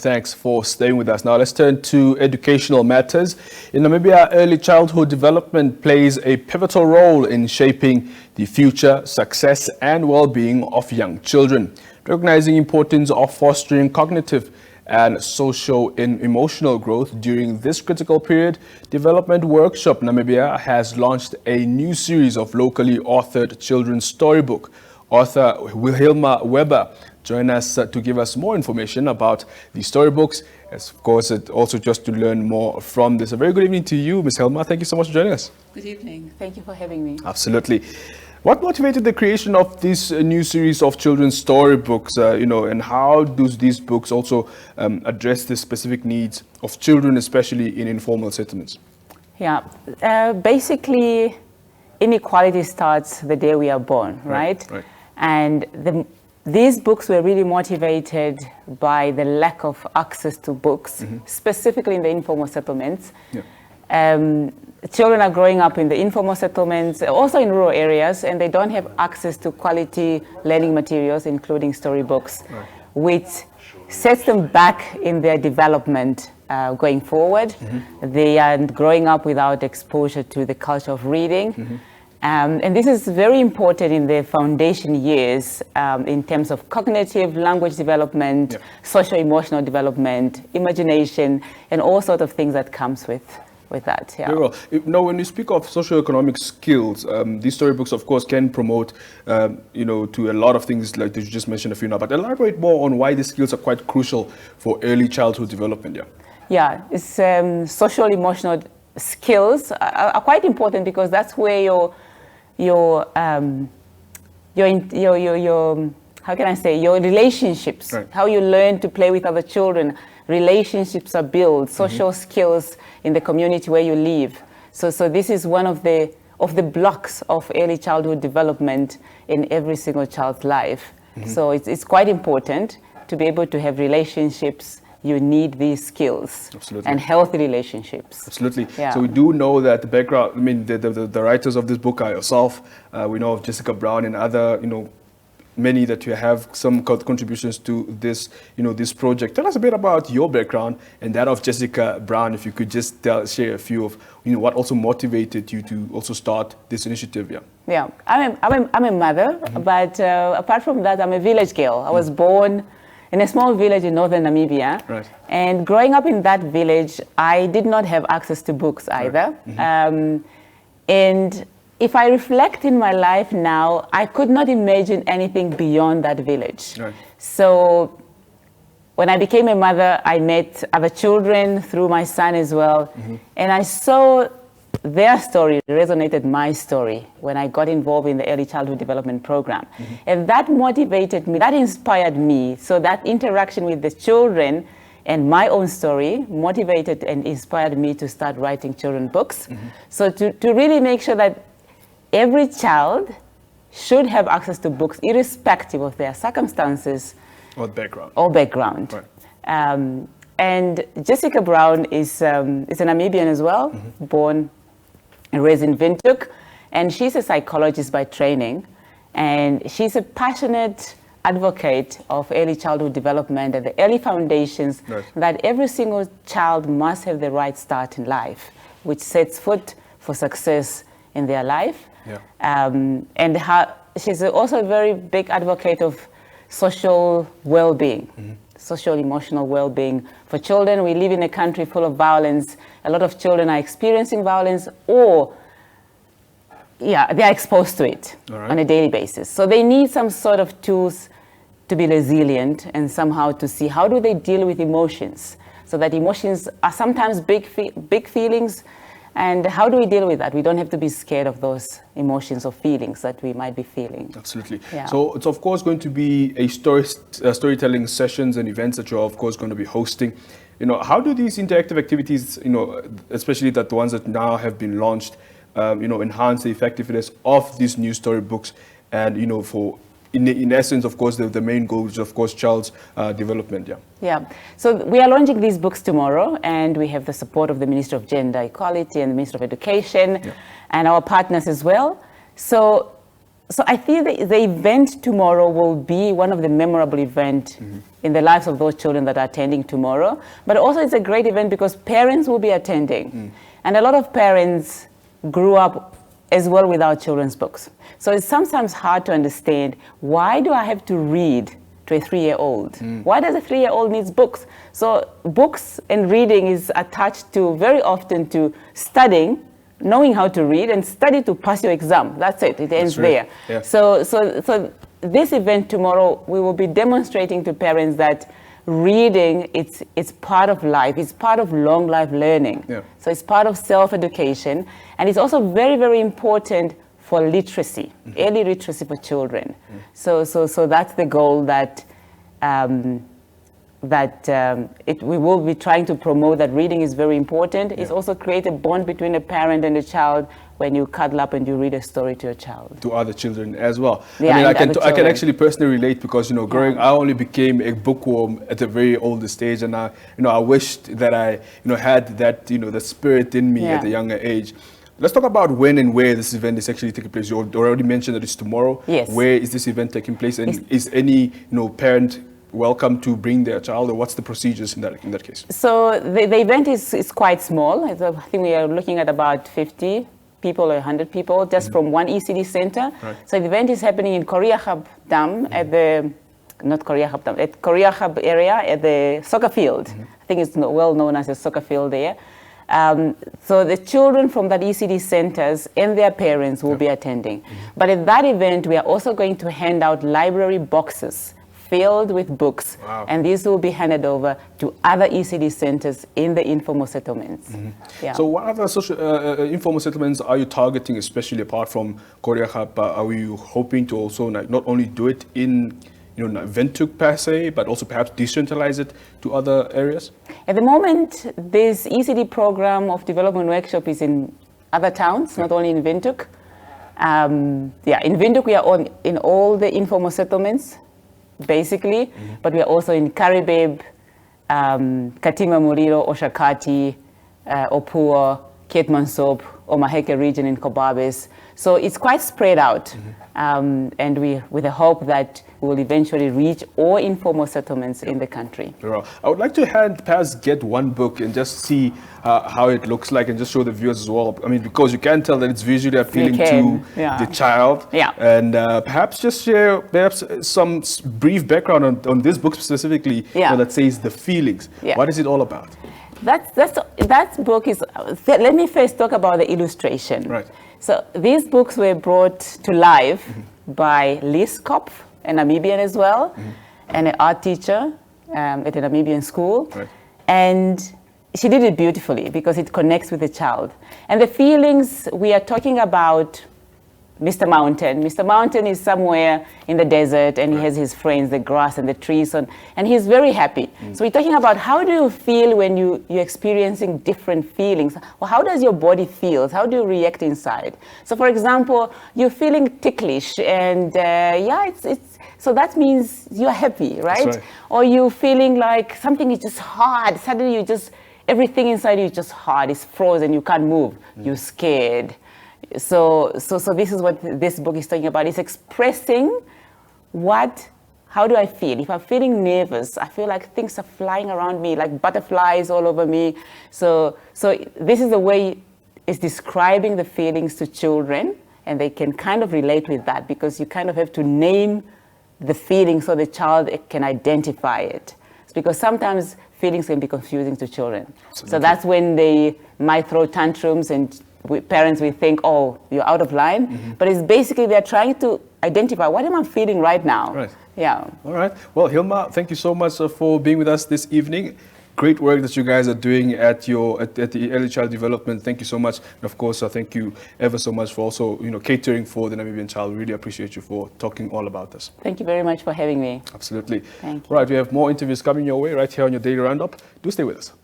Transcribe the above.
thanks for staying with us. Now let's turn to educational matters. In Namibia, early childhood development plays a pivotal role in shaping the future success and well-being of young children. Recognizing the importance of fostering cognitive and socio-emotional growth during this critical period, Development Workshop Namibia has launched a new series of locally authored children's storybook. Author Wilhelma Weber join us to give us more information about the storybooks, as of course also just to learn more from this. A very good evening to you, Ms. Helma. Thank you so much for joining us. Good evening. Thank you for having me. Absolutely. What motivated the creation of this new series of children's storybooks, and how do these books also address the specific needs of children, especially in informal settlements? Yeah, basically inequality starts the day we are born, right? Right. And these books were really motivated by the lack of access to books, specifically in the informal settlements. Yeah. Children are growing up in the informal settlements, also in rural areas, and they don't have access to quality learning materials, including storybooks, which sets them back in their development going forward. They are growing up without exposure to the culture of reading. And this is very important in the foundation years in terms of cognitive language development, socio-emotional development, imagination, and all sorts of things that comes with that. Yeah. Very well. Now, when you speak of socio-economic skills, these storybooks, of course, can promote, to a lot of things like you just mentioned a few now. But elaborate more on why these skills are quite crucial for early childhood development. Yeah, it's social-emotional skills are quite important because that's where your how can I say, your relationships, how you learn to play with other children, relationships are built, social skills in the community where you live. So this is one of the blocks of early childhood development in every single child's life. So it's quite important to be able to have relationships. You need these skills. Absolutely. And healthy relationships. Absolutely. Yeah. So we do know that the background, the writers of this book are yourself. We know of Jessica Brown and other, many that you have some contributions to this, this project. Tell us a bit about your background and that of Jessica Brown, if you could just share a few of, what also motivated you to also start this initiative. Yeah, I'm a mother, but apart from that, I'm a village girl. I was born in a small village in northern Namibia. Right. And growing up in that village, I did not have access to books either. Right. And if I reflect in my life now, I could not imagine anything beyond that village. Right. So when I became a mother, I met other children through my son as well. And I saw their story resonated my story when I got involved in the early childhood development program. And that motivated me, that inspired me. So that interaction with the children and my own story motivated and inspired me to start writing children's books. So to really make sure that every child should have access to books, irrespective of their circumstances or background. Right. And Jessica Brown is a Namibian as well, born and raised in Windhoek, and she's a psychologist by training, and she's a passionate advocate of early childhood development and the early foundations that every single child must have the right start in life, which sets foot for success in their life. And she's also a very big advocate of social well-being, social emotional well-being for children. We live in a country full of violence. A lot of children are experiencing violence or they are exposed to it on a daily basis. So they need some sort of tools to be resilient and somehow to see how do they deal with emotions. So that emotions are sometimes big feelings. And how do we deal with that? We don't have to be scared of those emotions or feelings that we might be feeling. Absolutely. Yeah. So it's of course going to be a storytelling sessions and events that you're of course going to be hosting. How do these interactive activities, especially the ones that now have been launched, enhance the effectiveness of these new storybooks and, for in essence, of course, the main goal is, of course, child's development. Yeah. So we are launching these books tomorrow, and we have the support of the Ministry of Gender Equality and the Ministry of Education and our partners as well. So So I think the event tomorrow will be one of the memorable events in the lives of those children that are attending tomorrow. But also it's a great event because parents will be attending. And a lot of parents grew up as well without children's books. So it's sometimes hard to understand, why do I have to read to a 3-year-old? Why does a 3-year-old need books? So books and reading is attached to very often to studying, knowing how to read, and study to pass your exam. That's it. It ends there. Yeah. So this event tomorrow, we will be demonstrating to parents that reading, it's part of life. It's part of long life learning. Yeah. So it's part of self-education, and it's also very, very important for literacy, early literacy for children. So that's the goal that we will be trying to promote, that reading is very important. It's also create a bond between a parent and a child when you cuddle up and you read a story to your child. To other children as well. Yeah, I mean, I can actually personally relate because, I only became a bookworm at a very older stage, and I wished that I, had that, the spirit in me at a younger age. Let's talk about when and where this event is actually taking place. You already mentioned that it's tomorrow. Yes. Where is this event taking place? And is any, parent welcome to bring their child, or what's the procedures in that case? So the event is quite small. I think we are looking at about 50 people or 100 people just from one ECD center. Right. So the event is happening in Koreahub Dam at the, not Koreahub Dam, at Koreahub area at the soccer field. I think it's well known as a soccer field there. So the children from that ECD centers and their parents will be attending. But at that event, we are also going to hand out library boxes filled with books. Wow. And these will be handed over to other ECD centers in the informal settlements. Yeah. So what other informal settlements are you targeting, especially apart from Koreahub? Are you hoping to also not only do it in Windhoek per se, but also perhaps decentralize it to other areas? At the moment, this ECD program of development workshop is in other towns, not only in Windhoek. In Windhoek we are in all the informal settlements, basically, but we are also in Karibib, Katima Mulilo, Oshakati, Opua, Keetmansop, Omaheke region in Kobabis. So it's quite spread out, and we, with the hope that we will eventually reach all informal settlements in the country. I would like to perhaps get one book and just see how it looks like, and just show the viewers as well. I mean, because you can tell that it's visually appealing to the child. Yeah. And perhaps just share some brief background on this book specifically that says The Feelings. Yeah. What is it all about? That book is, let me first talk about the illustration. Right. So these books were brought to life by Liz Kopf, a Namibian as well, and an art teacher at a Namibian school. Right. And she did it beautifully because it connects with the child. And the feelings, we are talking about Mr. Mountain. Mr. Mountain is somewhere in the desert, and he has his friends, the grass and the trees, and he's very happy. So we're talking about how do you feel when you're experiencing different feelings? Well, how does your body feel? How do you react inside? So for example, you're feeling ticklish, and so that means you're happy, right? That's right. Or you're feeling like something is just hard. Suddenly everything inside you is just hard. It's frozen. You can't move. You're scared. So this is what this book is talking about. It's expressing how do I feel? If I'm feeling nervous, I feel like things are flying around me, like butterflies all over me. So this is the way it's describing the feelings to children, and they can kind of relate with that, because you kind of have to name the feeling so the child can identify it. It's because sometimes feelings can be confusing to children. Absolutely. So that's when they might throw tantrums, and parents will think, oh, you're out of line. But it's basically they're trying to identify, what am I feeling right now? Right. Yeah. All right. Well, Hilma, thank you so much for being with us this evening. Great work that you guys are doing at the Early Child Development. Thank you so much. And of course, thank you ever so much for also catering for the Namibian child. We really appreciate you for talking all about this. Thank you very much for having me. Absolutely. Thank you. All right, we have more interviews coming your way right here on your Daily Roundup. Do stay with us.